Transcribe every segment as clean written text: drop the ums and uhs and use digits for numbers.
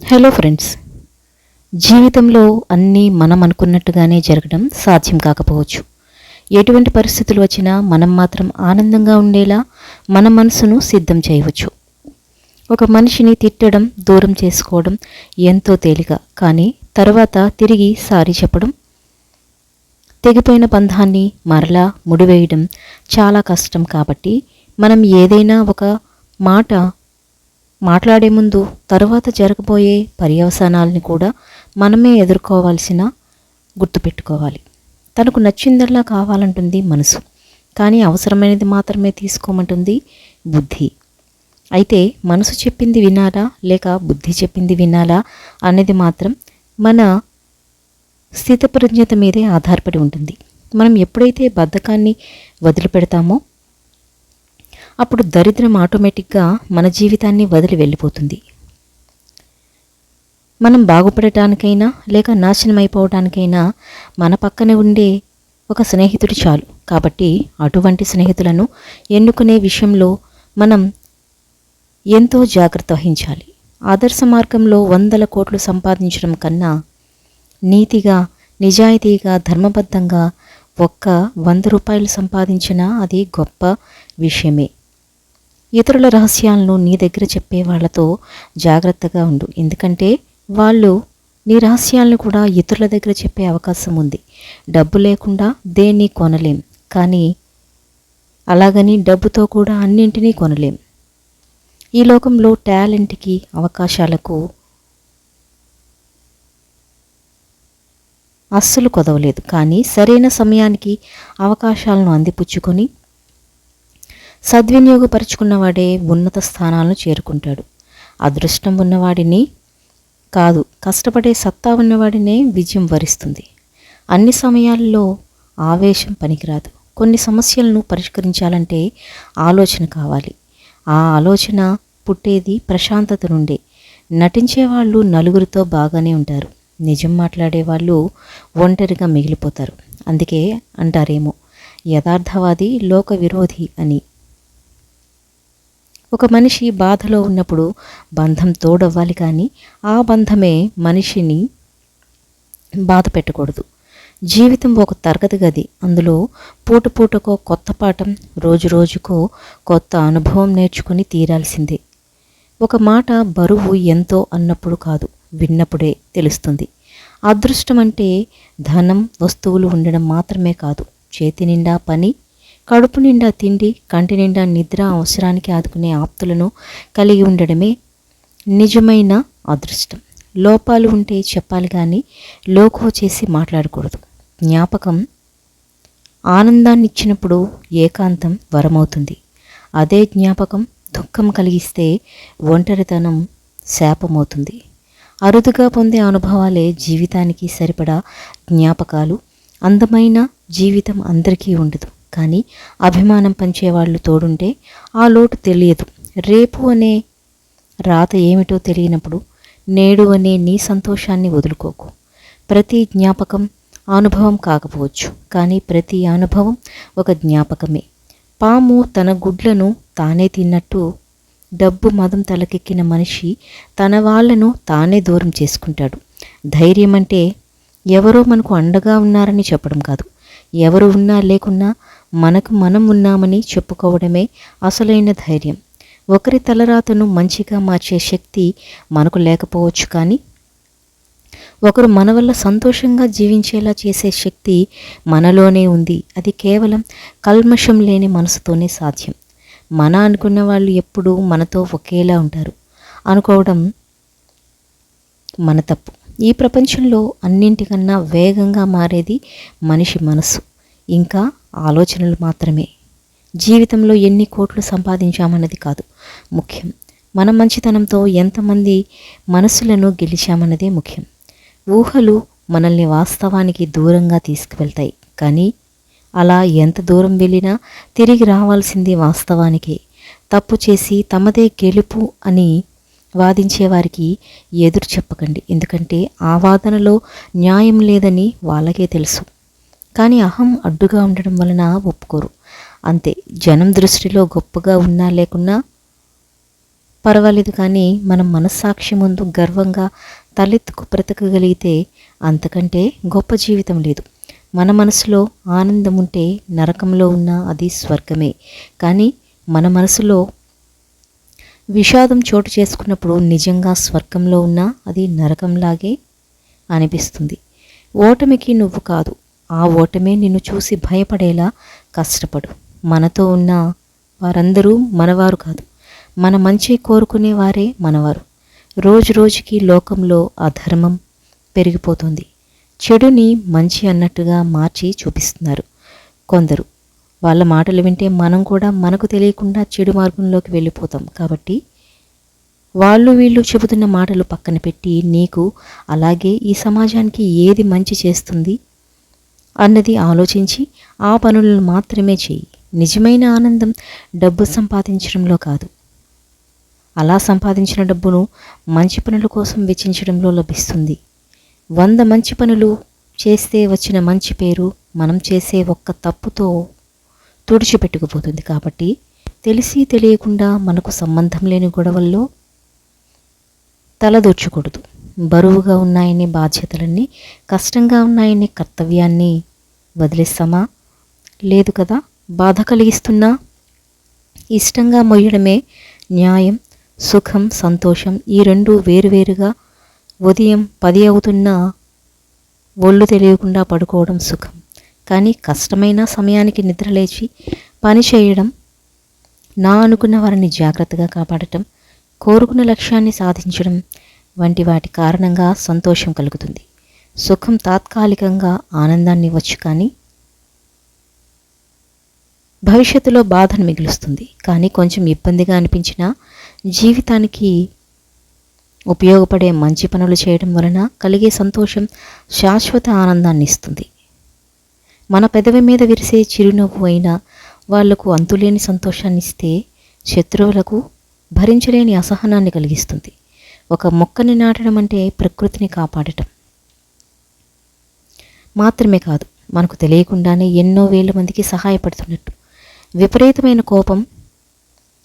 Hello friends, జీవితంలో అన్నీ మనం అనుకున్నట్టుగానే జరగడం సాధ్యం కాకపోవచ్చు. ఎటువంటి పరిస్థితులు వచ్చినా మనం మాత్రం ఆనందంగా ఉండేలా మన మనసును సిద్ధం చేయవచ్చు. ఒక మనిషిని తిట్టడం, దూరం చేసుకోవడం ఎంతో తేలిక. కానీ తర్వాత తిరిగి సారీ చెప్పడం, తెగిపోయిన బంధాన్ని మరలా ముడివేయడం చాలా కష్టం. కాబట్టి మనం ఏదైనా ఒక మాట మాట్లాడే ముందు తరువాత జరగబోయే పర్యవసానాలని కూడా మనమే ఎదుర్కోవాల్సిన గుర్తుపెట్టుకోవాలి. తనకు నచ్చిందల్లా కావాలంటుంది మనసు, కానీ అవసరమైనది మాత్రమే తీసుకోమంటుంది బుద్ధి. అయితే మనసు చెప్పింది వినాలా లేక బుద్ధి చెప్పింది వినాలా అనేది మాత్రం మన స్థితప్రజ్ఞత మీదే ఆధారపడి ఉంటుంది. మనం ఎప్పుడైతే బద్ధకాన్ని వదిలిపెడతామో అప్పుడు దరిద్రం ఆటోమేటిక్గా మన జీవితాన్ని వదిలి వెళ్ళిపోతుంది. మనం బాగుపడటానికైనా లేక నాశనం అయిపోవడానికైనా మన పక్కనే ఉండే ఒక స్నేహితుడు చాలు. కాబట్టి అటువంటి స్నేహితులను ఎన్నుకునే విషయంలో మనం ఎంతో జాగ్రత్త వహించాలి. ఆదర్శ మార్గంలో 100 కోట్లు సంపాదించడం కన్నా నీతిగా, నిజాయితీగా, ధర్మబద్ధంగా ఒక్క 100 రూపాయలు సంపాదించినా అది గొప్ప విషయమే. ఇతరుల రహస్యాలను నీ దగ్గర చెప్పే వాళ్ళతో జాగ్రత్తగా ఉండు. ఎందుకంటే వాళ్ళు నీ రహస్యాలను కూడా ఇతరుల దగ్గర చెప్పే అవకాశం ఉంది. డబ్బు లేకుండా దేన్ని కొనలేం, కానీ అలాగని డబ్బుతో కూడా అన్నింటినీ కొనలేం. ఈ లోకంలో టాలెంట్కి, అవకాశాలకు అస్సలు కొదవలేదు. కానీ సరైన సమయానికి అవకాశాలను అందిపుచ్చుకొని సద్వినియోగపరుచుకున్నవాడే ఉన్నత స్థానాలను చేరుకుంటాడు. అదృష్టం ఉన్నవాడిని కాదు, కష్టపడే సత్తా ఉన్నవాడినే విజయం వరిస్తుంది. అన్ని సమయాల్లో ఆవేశం పనికిరాదు. కొన్ని సమస్యలను పరిష్కరించాలంటే ఆలోచన కావాలి. ఆ ఆలోచన పుట్టేది ప్రశాంతత నుండే. నటించేవాళ్ళు నలుగురితో బాగానే ఉంటారు, నిజం మాట్లాడేవాళ్ళు ఒంటరిగా మిగిలిపోతారు. అందుకే అంటారేమో, యథార్థవాది లోక విరోధి అని. ఒక మనిషి బాధలో ఉన్నప్పుడు బంధం తోడవ్వాలి, కానీ ఆ బంధమే మనిషిని బాధ పెట్టకూడదు. జీవితం ఒక తరగతి గది. అందులో పూట పూటకో కొత్త పాఠం, రోజు రోజుకో కొత్త అనుభవం నేర్చుకుని తీరాల్సిందే. ఒక మాట బరువు ఎంతో అన్నప్పుడు కాదు, విన్నప్పుడే తెలుస్తుంది. అదృష్టం అంటే ధనం, వస్తువులు ఉండడం మాత్రమే కాదు, చేతి నిండా పని, కడుపు నిండా తిండి, కంటి నిండా నిద్ర, అవసరానికి ఆదుకునే ఆప్తులను కలిగి ఉండడమే నిజమైన అదృష్టం. లోపాలు ఉంటే చెప్పాలి, కానీ లోకో చేసి మాట్లాడకూడదు. జ్ఞాపకం ఆనందాన్ని ఇచ్చినప్పుడు ఏకాంతం వరమవుతుంది. అదే జ్ఞాపకం దుఃఖం కలిగిస్తే ఒంటరితనం శాపమవుతుంది. అరుదుగా పొందే అనుభవాలే జీవితానికి సరిపడా జ్ఞాపకాలు. అందమైన జీవితం అందరికీ ఉండదు, కానీ అభిమానం పంచేవాళ్ళు తోడుంటే ఆ లోటు తెలియదు. రేపు అనే రాత ఏమిటో తెలియనప్పుడు నేడు అనే నీ సంతోషాన్ని వదులుకోకు. ప్రతి జ్ఞాపకం అనుభవం కాకపోవచ్చు, కానీ ప్రతి అనుభవం ఒక జ్ఞాపకమే. పాము తన గుడ్లను తానే తిన్నట్టు డబ్బు మదం తలకెక్కిన మనిషి తన వాళ్లను తానే దూరం చేసుకుంటాడు. ధైర్యం అంటే ఎవరో మనకు అండగా ఉన్నారని చెప్పడం కాదు, ఎవరు ఉన్నా లేకున్నా మనకు మనం ఉన్నామని చెప్పుకోవడమే అసలైన ధైర్యం. ఒకరి తలరాతను మంచిగా మార్చే శక్తి మనకు లేకపోవచ్చు, కానీ ఒకరు మన వల్ల సంతోషంగా జీవించేలా చేసే శక్తి మనలోనే ఉంది. అది కేవలం కల్మషం లేని మనసుతోనే సాధ్యం. మన అనుకున్న వాళ్ళు ఎప్పుడూ మనతో ఒకేలా ఉంటారు అనుకోవడం మన తప్పు. ఈ ప్రపంచంలో అన్నింటికన్నా వేగంగా మారేది మనిషి మనసు, ఇంకా ఆలోచనలు మాత్రమే. జీవితంలో ఎన్ని కోట్లు సంపాదించామన్నది కాదు ముఖ్యం, మన మంచితనంతో ఎంతమంది మనసులను గెలిచామన్నదే ముఖ్యం. ఊహలు మనల్ని వాస్తవానికి దూరంగా తీసుకువెళ్తాయి, కానీ అలా ఎంత దూరం వెళ్ళినా తిరిగి రావాల్సింది వాస్తవానికే. తప్పు చేసి తమదే గెలుపు అని వాదించేవారికి ఎదురు చెప్పకండి, ఎందుకంటే ఆ వాదనలో న్యాయం లేదని వాళ్ళకే తెలుసు. కానీ అహం అడ్డుగా ఉండడం వలన ఒప్పుకోరు, అంతే. జనం దృష్టిలో గొప్పగా ఉన్నా లేకున్నా పర్వాలేదు, కానీ మనం మనస్సాక్షి ముందు గర్వంగా తలెత్తుకు బ్రతకగలిగితే అంతకంటే గొప్ప జీవితం లేదు. మన మనసులో ఆనందం ఉంటే నరకంలో ఉన్న అది స్వర్గమే. కానీ మన మనసులో విషాదం చోటు చేసుకున్నప్పుడు నిజంగా స్వర్గంలో ఉన్నా అది నరకంలాగే అనిపిస్తుంది. ఓటమికి నువ్వు కాదు, ఆ ఓటమే నిన్ను చూసి భయపడేలా కష్టపడు. మనతో ఉన్న వారందరూ మనవారు కాదు, మన మంచి కోరుకునే వారే మనవారు. రోజు రోజుకి లోకంలో అధర్మం పెరిగిపోతుంది. చెడుని మంచి అన్నట్టుగా మార్చి చూపిస్తున్నారు కొందరు. వాళ్ళ మాటలు వింటే మనం కూడా మనకు తెలియకుండా చెడు మార్గంలోకి వెళ్ళిపోతాం. కాబట్టి వాళ్ళు వీళ్ళు చెబుతున్న మాటలు పక్కన పెట్టి నీకు అలాగే ఈ సమాజానికి ఏది మంచి చేస్తుంది అన్నది ఆలోచించి ఆ పనులను మాత్రమే చేయి. నిజమైన ఆనందం డబ్బు సంపాదించడంలో కాదు, అలా సంపాదించిన డబ్బును మంచి పనుల కోసం వెచ్చించడంలో లభిస్తుంది. 100 మంచి పనులు చేస్తే వచ్చిన మంచి పేరు మనం చేసే ఒక్క తప్పుతో తుడిచిపెట్టుకుపోతుంది. కాబట్టి తెలిసి తెలియకుండా మనకు సంబంధం లేని గొడవల్లో తలదూర్చకూడదు. బరువుగా ఉన్నాయనే బాధ్యతలన్నీ, కష్టంగా ఉన్నాయనే కర్తవ్యాన్ని వదిలేస్తామా? లేదు కదా. బాధ కలిగిస్తున్నా ఇష్టంగా మొయ్యడమే న్యాయం. సుఖం, సంతోషం ఈ రెండు వేరువేరుగా. ఉదయం 10 అవుతున్నా ఒళ్ళు తెలియకుండా పడుకోవడం సుఖం, కానీ కష్టమైన సమయానికి నిద్రలేచి పని చేయడం, నా అనుకున్న వారిని జాగ్రత్తగా కాపాడటం, కోరుకున్న లక్ష్యాన్ని సాధించడం వంటి వాటి కారణంగా సంతోషం కలుగుతుంది. సుఖం తాత్కాలికంగా ఆనందాన్ని ఇవ్వచ్చు, కానీ భవిష్యత్తులో బాధను మిగులుస్తుంది. కానీ కొంచెం ఇబ్బందిగా అనిపించిన జీవితానికి ఉపయోగపడే మంచి పనులు చేయడం వలన కలిగే సంతోషం శాశ్వత ఆనందాన్ని ఇస్తుంది. మన పెదవి మీద విరిసే చిరునవ్వు అయినా వాళ్లకు అంతులేని సంతోషాన్ని ఇస్తే, శత్రువులకు భరించలేని అసహనాన్ని కలిగిస్తుంది. ఒక మొక్కని నాటడం అంటే ప్రకృతిని కాపాడటం మాత్రమే కాదు, మనకు తెలియకుండానే ఎన్నో వేల మందికి సహాయపడుతున్నట్టు. విపరీతమైన కోపం,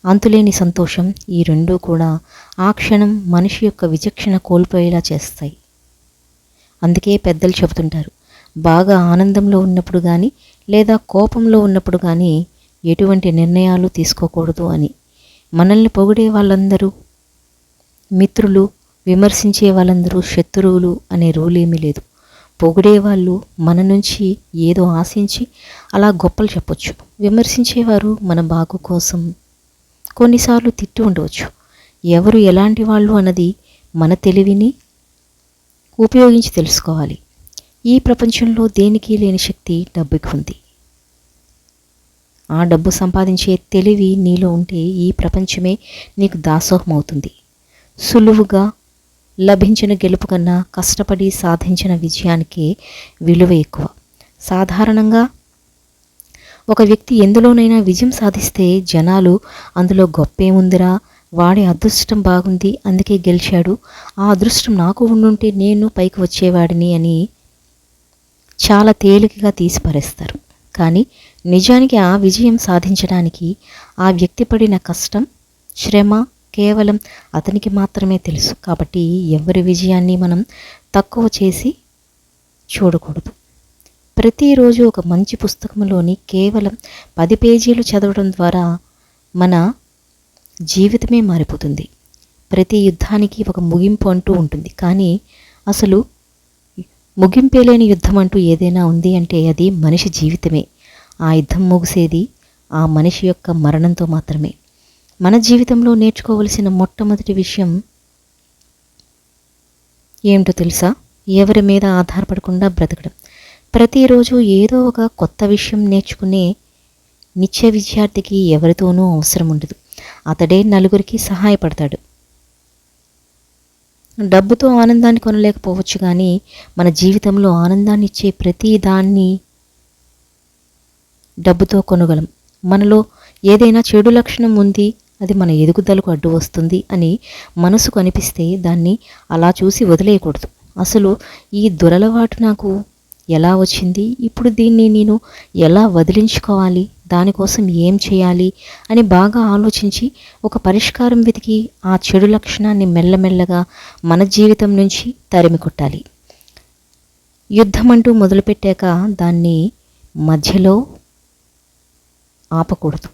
అంతులేని సంతోషం ఈ రెండూ కూడా ఆ క్షణం మనిషి యొక్క విచక్షణ కోల్పోయేలా చేస్తాయి. అందుకే పెద్దలు చెబుతుంటారు, బాగా ఆనందంలో ఉన్నప్పుడు కానీ లేదా కోపంలో ఉన్నప్పుడు కానీ ఎటువంటి నిర్ణయాలు తీసుకోకూడదు అని. మనల్ని పొగిడే వాళ్ళందరూ మిత్రులు, విమర్శించే వాళ్ళందరూ శత్రువులు అనే రూల్ ఏమీ లేదు. పొగిడేవాళ్ళు మన నుంచి ఏదో ఆశించి అలా గొప్పలు చెప్పొచ్చు. విమర్శించేవారు మన బాగు కోసం కొన్నిసార్లు తిట్టి ఉండవచ్చు. ఎవరు ఎలాంటి వాళ్ళు అన్నది మన తెలివిని ఉపయోగించి తెలుసుకోవాలి. ఈ ప్రపంచంలో దేనికి లేని శక్తి డబ్బుకి ఉంది. ఆ డబ్బు సంపాదించే తెలివి నీలో ఉంటే ఈ ప్రపంచమే నీకు దాసోహం అవుతుంది. సులువుగా లభించిన గెలుపు కన్నా కష్టపడి సాధించిన విజయానికే విలువ ఎక్కువ. సాధారణంగా ఒక వ్యక్తి ఎందులోనైనా విజయం సాధిస్తే జనాలు అందులో గొప్పేముందిరా, వాడి అదృష్టం బాగుంది అందుకే గెలిచాడు, ఆ అదృష్టం నాకు ఉండుంటే నేను పైకి వచ్చేవాడిని అని చాలా తేలికగా తీసిపారేస్తారు. కానీ నిజానికి ఆ విజయం సాధించడానికి ఆ వ్యక్తి పడిన కష్టం, శ్రమ కేవలం అతనికి మాత్రమే తెలుసు. కాబట్టి ఎవరి విజయాన్ని మనం తక్కువ చేసి చూడకూడదు. ప్రతిరోజు ఒక మంచి పుస్తకంలోని కేవలం 10 పేజీలు చదవడం ద్వారా మన జీవితమే మారిపోతుంది. ప్రతి యుద్ధానికి ఒక ముగింపు అంటూ ఉంటుంది, కానీ అసలు ముగింపే లేని యుద్ధం అంటూ ఏదైనా ఉంది అంటే అది మనిషి జీవితమే. ఆ యుద్ధం ముగిసేది ఆ మనిషి యొక్క మరణంతో మాత్రమే. మన జీవితంలో నేర్చుకోవలసిన మొట్టమొదటి విషయం ఏమిటో తెలుసా? ఎవరి మీద ఆధారపడకుండా బ్రతకడం. ప్రతిరోజు ఏదో ఒక కొత్త విషయం నేర్చుకునే నిత్య విద్యార్థికి ఎవరితోనూ అవసరం ఉండదు. అతడే నలుగురికి సహాయపడతాడు. డబ్బుతో ఆనందాన్ని కొనలేకపోవచ్చు, కానీ మన జీవితంలో ఆనందాన్ని ఇచ్చే ప్రతి దాన్ని డబ్బుతో కొనగలం. మనలో ఏదైనా చెడు లక్షణం ఉంది, అది మన ఎదుగుదలకు అడ్డు వస్తుంది అని మనసుకు అనిపిస్తే దాన్ని అలా చూసి వదిలేయకూడదు. అసలు ఈ దురలవాటు నాకు ఎలా వచ్చింది, ఇప్పుడు దీన్ని నేను ఎలా వదిలించుకోవాలి, దానికోసం ఏం చేయాలి అని బాగా ఆలోచించి ఒక పరిష్కారం వెతికి ఆ చెడు లక్షణాన్ని మెల్లమెల్లగా మన జీవితం నుంచి తరిమి కొట్టాలి. యుద్ధం అంటూ మొదలుపెట్టాక దాన్ని మధ్యలో ఆపకూడదు.